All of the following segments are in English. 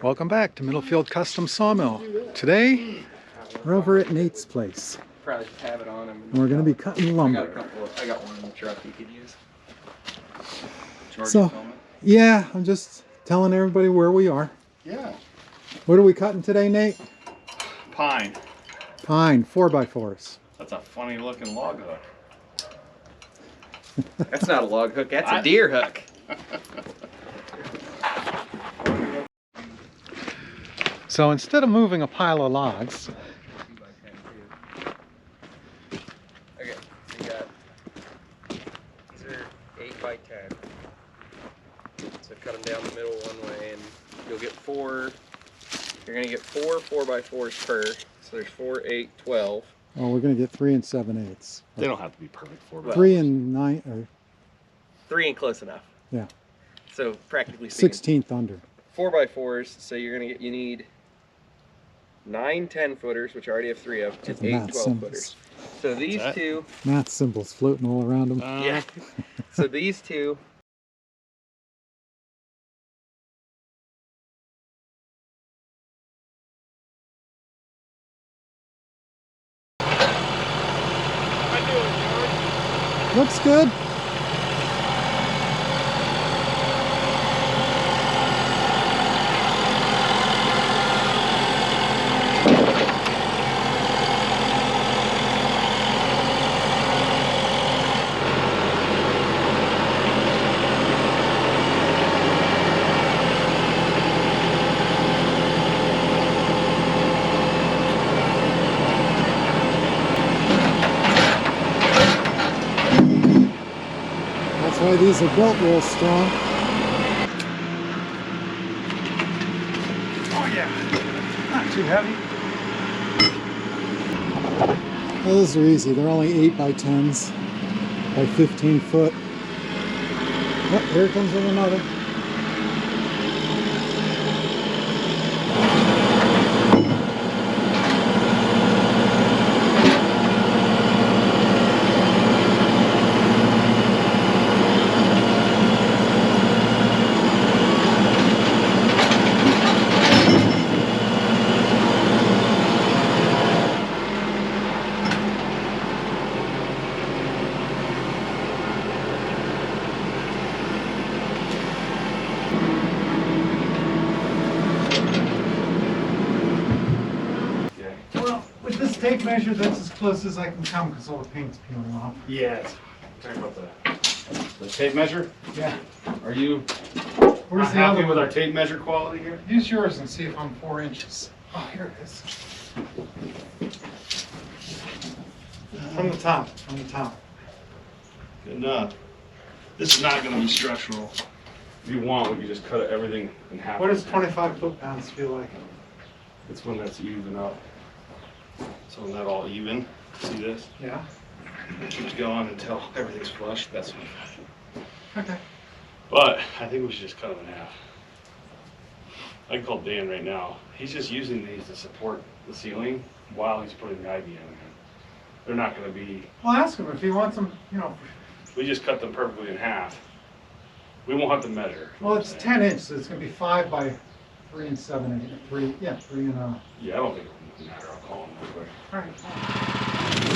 Welcome back to Middlefield Custom Sawmill. Today, we're over at Nate's place. Probably just have it on him. And we're going to be cutting lumber. I got one in the truck you could use. So, yeah, I'm just telling everybody where we are. Yeah. What are we cutting today, Nate? Pine. Pine, 4x4s. That's a funny looking log hook. That's not a log hook, that's a deer hook. So instead of moving a pile of logs, Okay, so you got, these are 8x10. So cut them down the middle one way and you'll get four, you're gonna get four 4x4s per. So there's 4, 8, 12. oh, we're going to get 3 and 7/8. They don't have to be perfect 4x4. 3 and 9, or 3 and close enough. yeah, So practically speaking, 16th under. 4x4s, so you're gonna get, you need 9 10-footers, which I already have 3 of, and 8 Math 12-footers. So these two, Math symbols floating all around them. yeah. So these two, Looks good. That's why these are built real strong. Oh yeah. Not too heavy. Well, those are easy. They're only 8x10s by 15 foot. Oh, here comes with another. Well, with this tape measure, that's as close as I can come because all the paint's peeling off. Yeah. Talking about the tape measure. Yeah. Are you Where's the happy other with one? our tape measure quality here? Use yours and see if I'm 4 inches. Oh, here it is. From the top, from the top. Good enough. This is not going to be structural. If you want, we can just cut everything in half. What does 25 foot-pounds feel like? It's when that's even up. So when that all even, see this? Yeah. It keeps going until everything's flush. That's when. Okay. But I think we should just cut them in half. I can call Dan right now. He's just using these to support the ceiling while he's putting the ivy in. They're not going to be. Well, ask him if he wants them, you know. We just cut them perfectly in half. We won't have to measure. Well, it's 10 inches, so it's going to be 5 by 3 and 7/8. 3, yeah, 3 and Yeah, I don't think it will matter. I'll call him real quick. All right.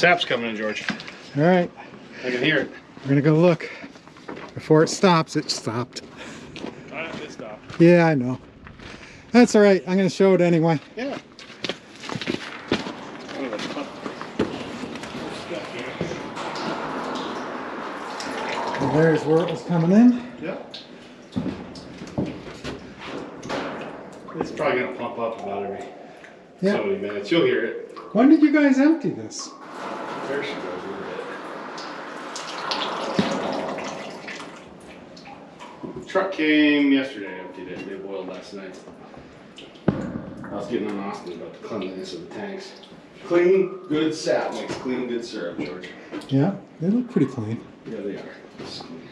Sap's coming in, George. All right, I can hear it. we're gonna go look. Before it stops, it stopped. It stopped. Yeah, I know. That's all right. I'm gonna show it anyway. Yeah. And there's where it was coming in. Yep. It's probably gonna pump up about every so many minutes. You'll hear it. When did you guys empty this? There she goes. Truck came yesterday, emptied it. They boiled last night. I was getting on Austin about the cleanliness of the tanks. Clean, good sap makes clean, good syrup, George. Yeah, they look pretty clean. Yeah, they are. This is clean.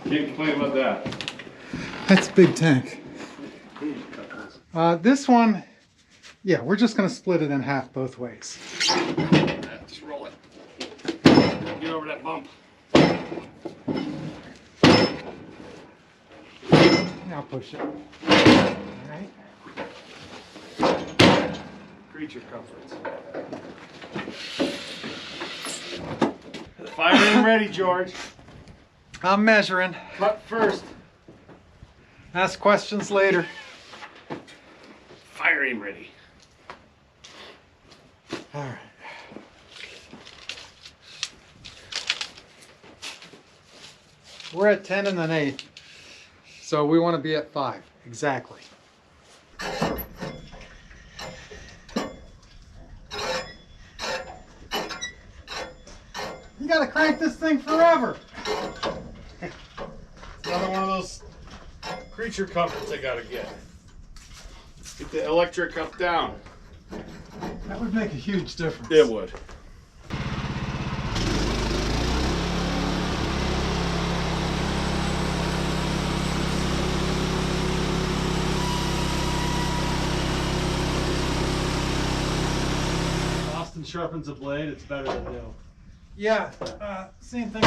Can't complain about that. That's a big tank. This one, yeah, we're just gonna split it in half both ways. Just roll it. Get over that bump. I'll push it. All right. Creature comforts. Fire in ready, George. I'm measuring. Cut first. Ask questions later. Fire aim ready. All right. We're at 10 and an 8. So we want to be at 5. Exactly. You gotta crank this thing forever. Another one of those creature comforts I gotta get. Get the electric up down. That would make a huge difference. It would. Austin sharpens a blade, it's better than Dill. Yeah, same thing.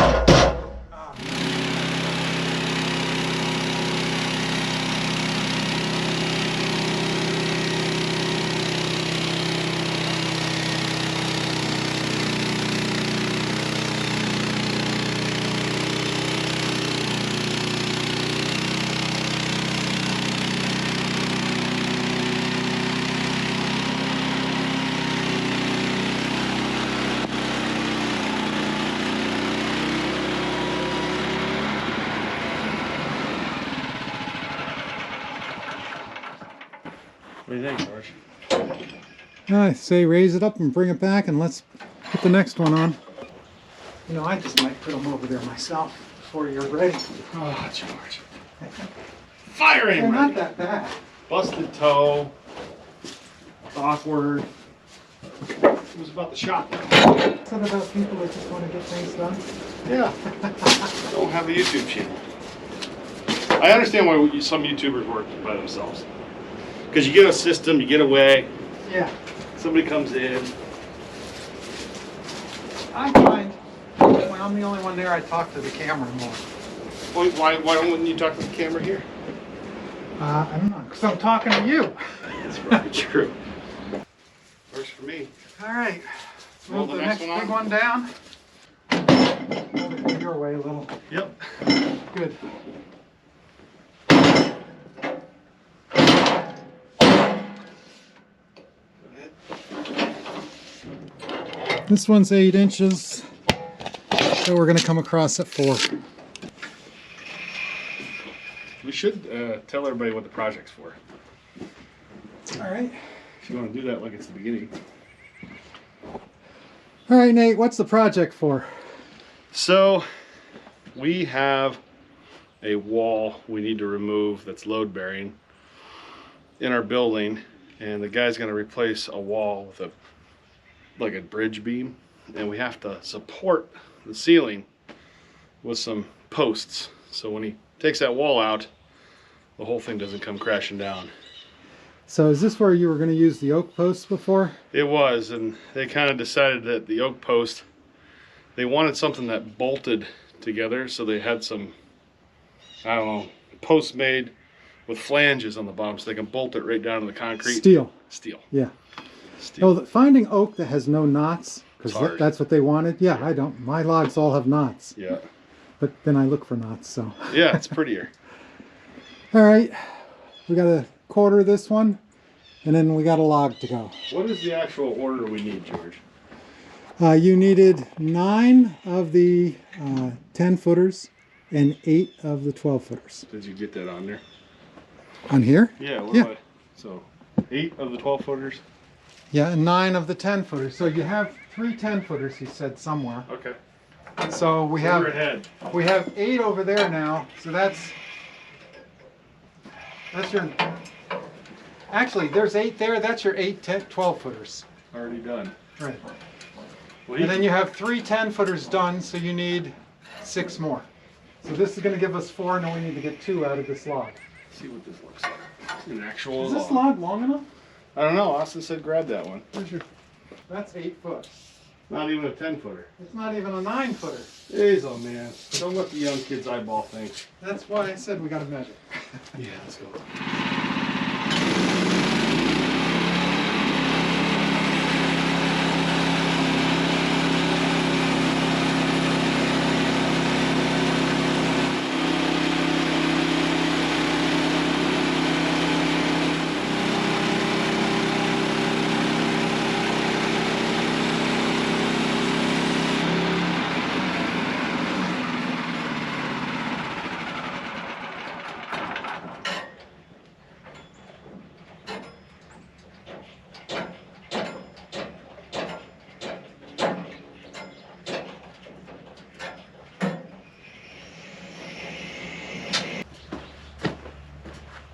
What do you think, George? I say raise it up and bring it back, and let's put the next one on. You know, I just might put them over there myself before you're ready. Oh, George. Fire aim They're ready. not that bad. Busted toe. Awkward. It was about the shot though. It's not about people that just want to get things done. Yeah. Don't have a YouTube channel. I understand why some YouTubers work by themselves. Because you get a system, you get away, Yeah. somebody comes in. I find when I'm the only one there, I talk to the camera more. Why don't you talk to the camera here? I don't know, because I'm talking to you. That's probably true. Works for me. All right. Roll Move the the next next one big on. one down. Move it your way a little. Yep. Good. This one's 8 inches, so we're going to come across at 4. We should tell everybody what the project's for. All right. If you want to do that like it's the beginning. All right, Nate, what's the project for? So, we have a wall we need to remove that's load bearing in our building, and the guy's going to replace a wall with like a bridge beam, and we have to support the ceiling with some posts. So when he takes that wall out, the whole thing doesn't come crashing down. So is this where you were going to use the oak posts before? It was, and they kind of decided that the oak post, they wanted something that bolted together, so they had some, I don't know, posts made with flanges on the bottom so they can bolt it right down to the concrete. Steel. Steel. Yeah. Steel. Oh, finding oak that has no knots because hard. that's what they wanted. Yeah, I don't. My logs all have knots. Yeah. But then I look for knots, so. Yeah, it's prettier. All right, we got to quarter this one, and then we got a log to go. What is the actual order we need, George? You needed 9 of the 10 footers and 8 of the 12 footers. Did you get that on there? On here? Yeah. Yeah. So 8 of the 12 footers? Yeah, and 9 of the 10 footers. So you have 3 10 footers, he said, somewhere. Okay. So we We're have ahead. 8 over there now. So that's your, actually there's 8 there. That's your 8 10 12 footers. Already done. Right. Well, And then you have 3 10 footers done, so you need 6 more. So this is going to give us 4, and then we need to get 2 out of this log. Let's see what this looks like. An actual Is this log long enough? I don't know. Austin said grab that one. Where's your, that's 8 foot. Not even a 10 footer. It's not even a 9 footer. Jeez, oh man. Don't let the young kids eyeball things. That's why I said we got to measure. Yeah, let's go.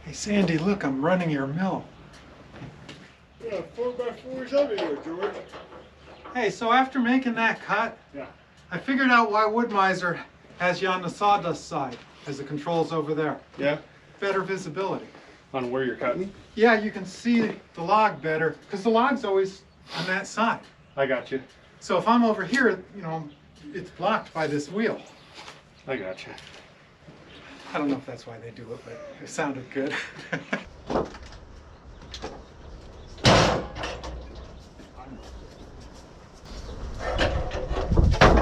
Hey Sandy, look, I'm running your mill. Yeah, 4x4s everywhere, George. Hey, so after making that cut, Yeah. I figured out why Wood-Mizer has you on the sawdust side, as the controls over there. Yeah? Better visibility. On where you're cutting? Yeah, you can see the log better, because the log's always on that side. I got you. So if I'm over here, you know, it's blocked by this wheel. I got you. I don't know if that's why they do it, but it sounded good.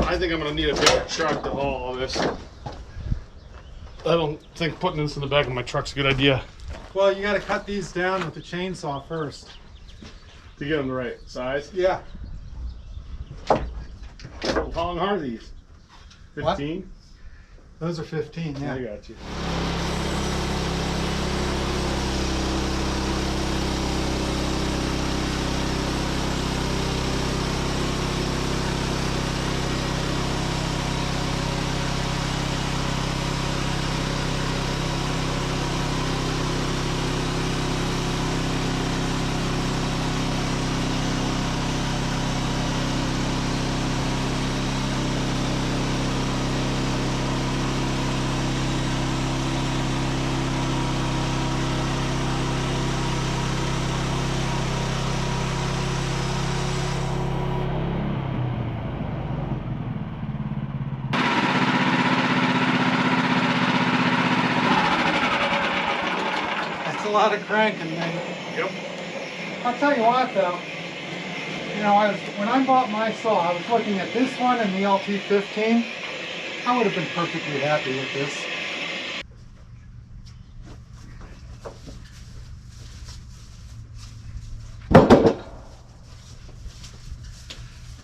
I think I'm gonna need a bigger truck to haul all this. I don't think putting this in the back of my truck's a good idea. Well, you got to cut these down with the chainsaw first. To get them the right size. Yeah. How long are these? 15? Those are 15, yeah. I got you. A lot of cranking, man. Yep. I'll tell you what, though. You know, when I bought my saw, I was looking at this one and the LT15. I would have been perfectly happy with this.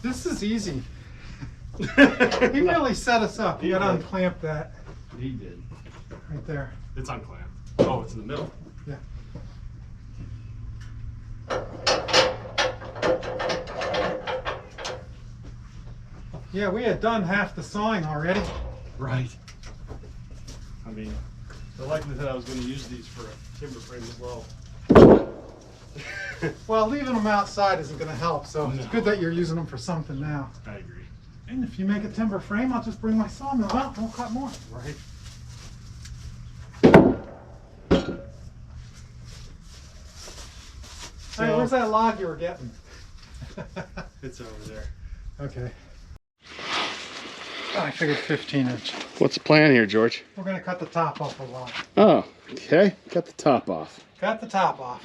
This is easy. He really set us up. You gotta unclamp that He did. right there. It's unclamped. Oh, it's in the middle. Yeah. Yeah, we had done half the sawing already. Right. I mean, the likelihood I was going to use these for a timber frame as well. Well, leaving them outside isn't going to help, so it's No. good that you're using them for something now. I agree. And if you make a timber frame, I'll just bring my sawmill out and we'll cut more. Right. Hey, where's that log you were getting? It's over there. Okay. Oh, I figured 15 inch. What's the plan here, George? We're going to cut the top off a log. Oh, okay. Cut the top off. Cut the top off.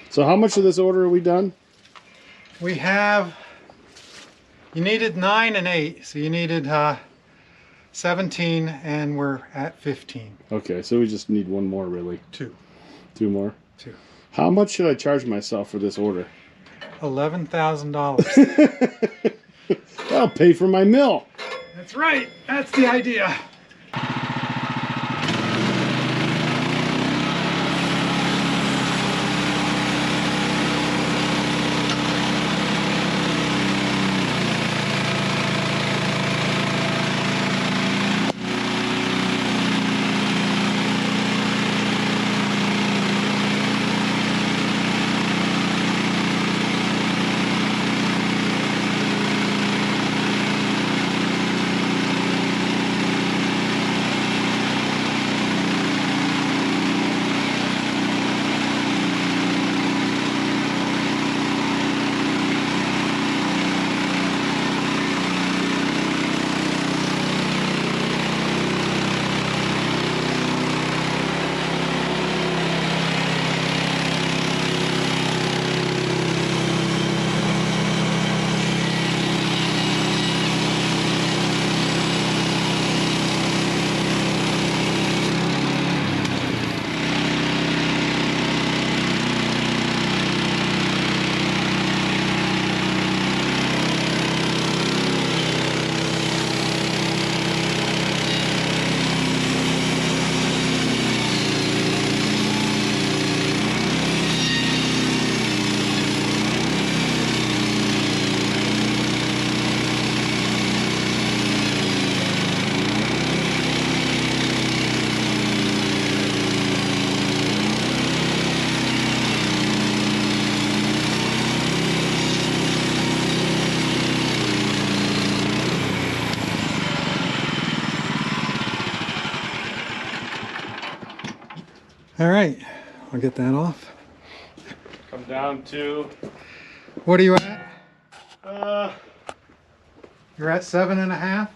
So how much of this order are we done? We have You needed 9 and 8, so you needed 17, and we're at 15. Okay, so we just need one more, really. 2. 2 more. 2. How much should I charge myself for this order? $11,000. That'll pay for my mill. That's right. That's the idea. All right, I'll get that off. Come down to, What are you at? You're at 7.5? I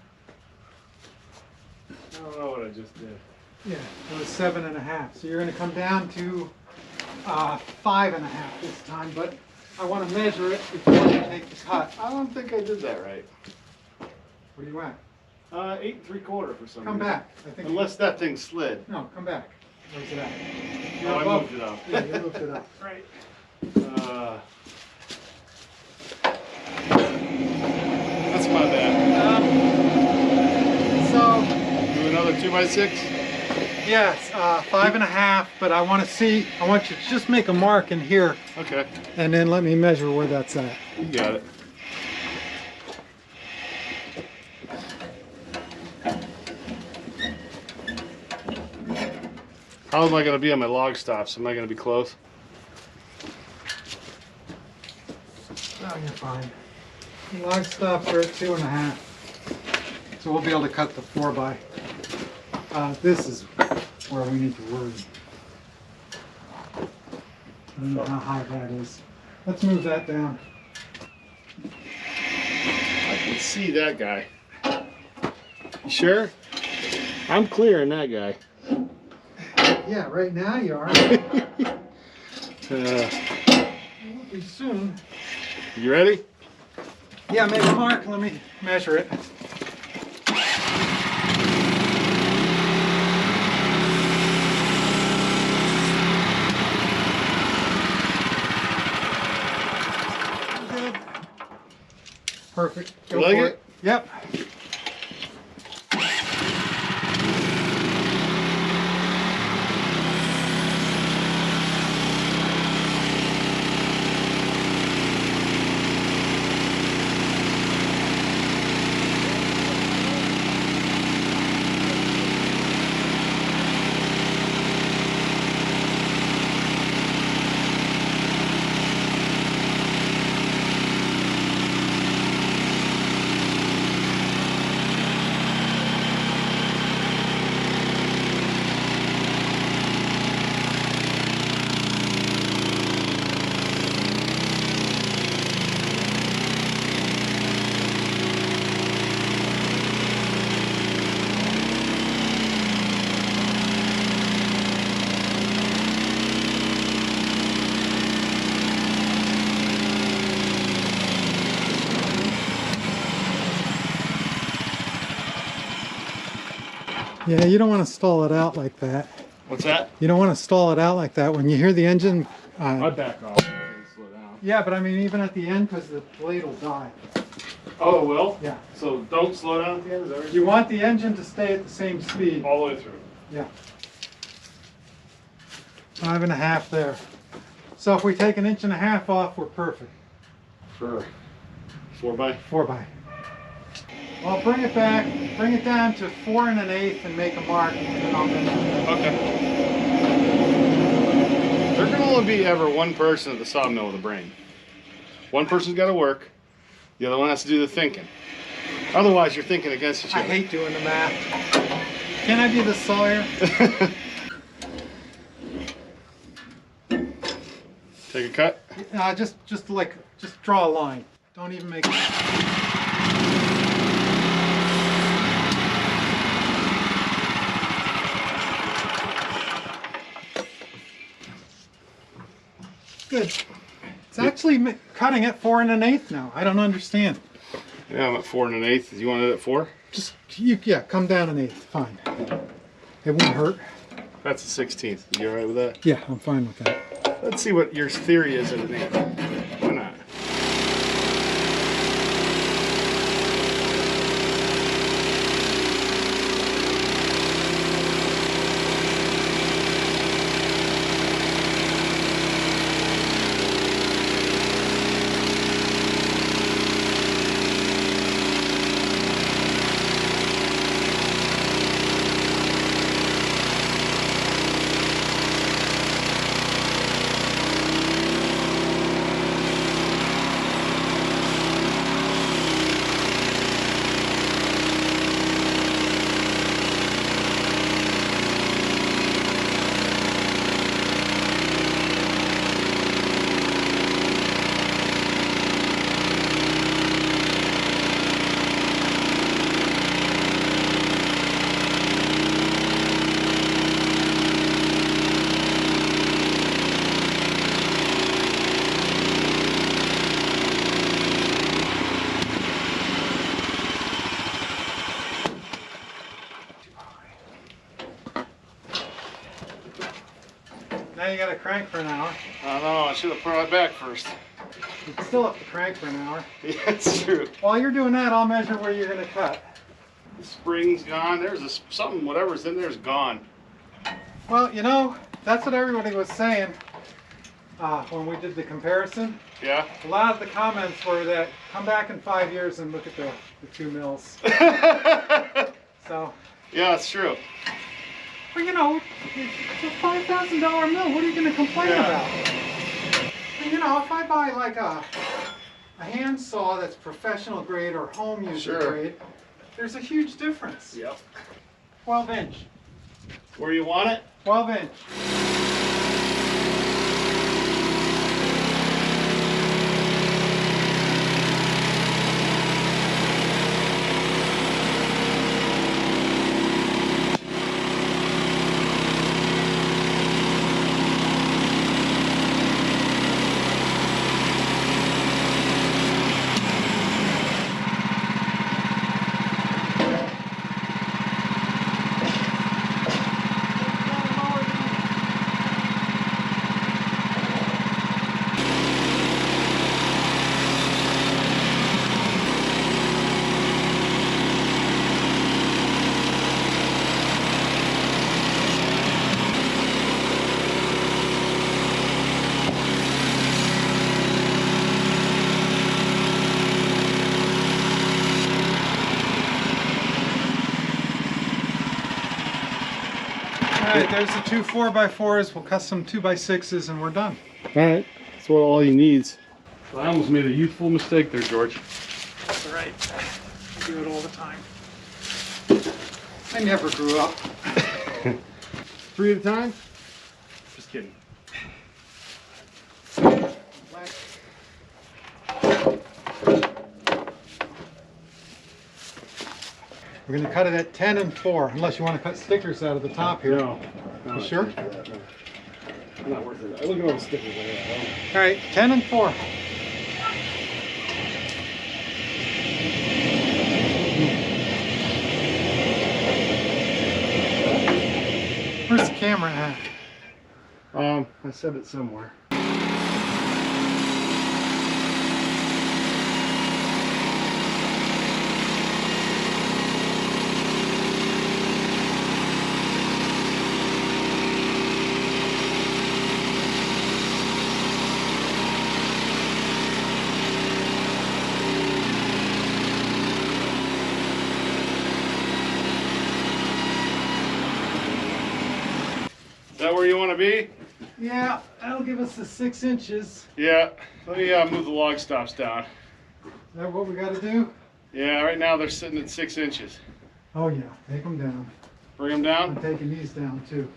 don't know what I just did. Yeah, it was 7.5. So you're going to come down to 5.5 this time, but I want to measure it before you take the cut. I don't think I did that right. What are you at? 8 3/4 for some Come reason. back. I think. Unless that thing slid. No, come back. Where's it at? Oh, I above- moved it up. Yeah, you moved it up. Right. That's my bad. So, Do another 2x6. yes, 5.5, but I want to see, I want you to just make a mark in here Okay, and then let me measure where that's at. you got it. How am I going to be on my log stops? Am I going to be close? Oh, you're fine. Log stops are at 2.5. So we'll be able to cut the 4x. This is where we need to worry. I don't know how high that is. Let's move that down. I can see that guy. You sure? I'm clearing that guy. Yeah, right now you are. Uh, Will be soon. you ready? Yeah, make a mark. Let me measure it. Good. Perfect. Go You like for it? Yep. Yeah, you don't want to stall it out like that. What's that? You don't want to stall it out like that. When you hear the engine, I'd back off. Slow down. yeah, but I mean even at the end, because the blade will die. Oh, it will? Yeah. So don't slow down at the end? Is that what You you're want the engine to stay at the same speed. all the way through? Yeah. 5.5 there. So if we take 1.5 inches off, we're perfect. For 4x? 4x. Well, bring it back, bring it down to 4 1/8 and make a mark, and then I'll measure it. Okay. There can only be ever one person at the sawmill with a brain. One person's got to work, the other one has to do the thinking. Otherwise, you're thinking against each I other. hate doing the math. Can I be the sawyer? Take a cut. Just draw a line. Don't even make it. Good. It's actually cutting at 4 1/8 now. I don't understand. Yeah, I'm at 4 1/8. You want it at 4? Just yeah, come down 1/8. Fine. It won't hurt. That's a 16th. You all right with that? Yeah, I'm fine with that. Let's see what your theory is at an 8. Why not? Now you got to crank for an hour. I don't know. I should have put it back first. You can still have to crank for an hour. Yeah, it's true. While you're doing that, I'll measure where you're going to cut. The spring's gone. There's something, whatever's in there's gone. Well, you know, that's what everybody was saying when we did the comparison. Yeah? A lot of the comments were that come back in 5 years and look at the 2 mills. So, Yeah, it's true. well, you know, it's a $5,000 mill. What are you going to complain about? And, you know, if I buy like a hand saw that's professional grade or home user grade, there's a huge difference. Yep. 12 inch. Where you want it? 12 inch. Alright, there's the 2 4x4s. We'll cut some 2x6s and we're done. Alright. That's what all he needs. I almost made a youthful mistake there, George. That's alright. I do it all the time. I never grew up. 3 at a time? Just kidding. We're going to cut it at 10 and 4, unless you want to cut stickers out of the top here. No. You sure? Not worth it. Look at all the stickers I have. Alright, 10 and 4. camera at? I said it somewhere. Is that where you want to be? Yeah, that'll give us the 6 inches. Yeah. Let me move the log stops down. Is that what we got to do? Yeah, right now they're sitting at 6 inches. Oh yeah, take them down. Bring them I'm down. taking these down too.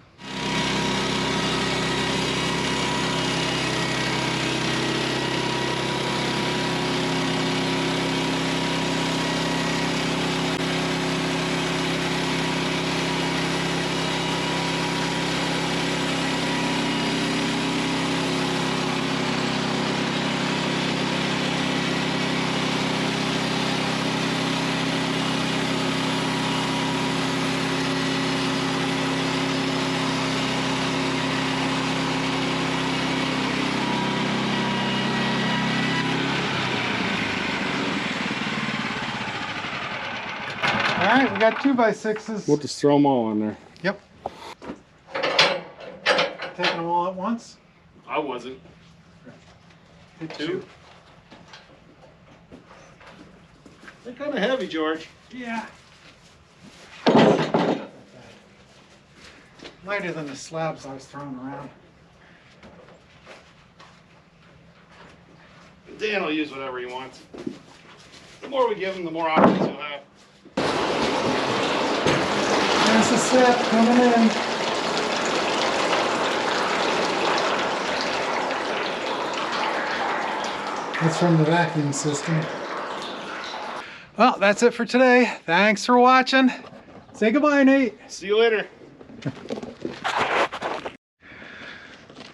All right, we got 2x6s. We'll just throw them all in there. Yep. Taking them all at once? I wasn't. Take Two? They're kind of heavy, George. Yeah. Lighter than the slabs I was throwing around. Dan will use whatever he wants. The more we give him, the more options he'll have. There's the set coming in. That's from the vacuum system. Well, that's it for today. Thanks for watching. Say goodbye, Nate. See you later.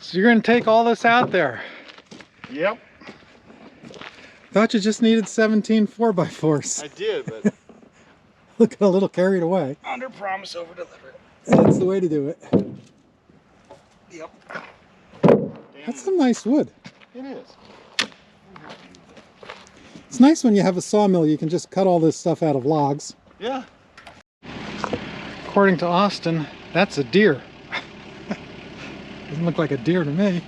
So you're gonna take all this out there. Yep. Thought you just needed 17 4x4s. I did, but Look, a little carried away. under promise, over deliver. That's the way to do it. Yep. That's some nice wood. It is. It's nice when you have a sawmill, you can just cut all this stuff out of logs. Yeah. According to Austin, that's a deer. Doesn't look like a deer to me.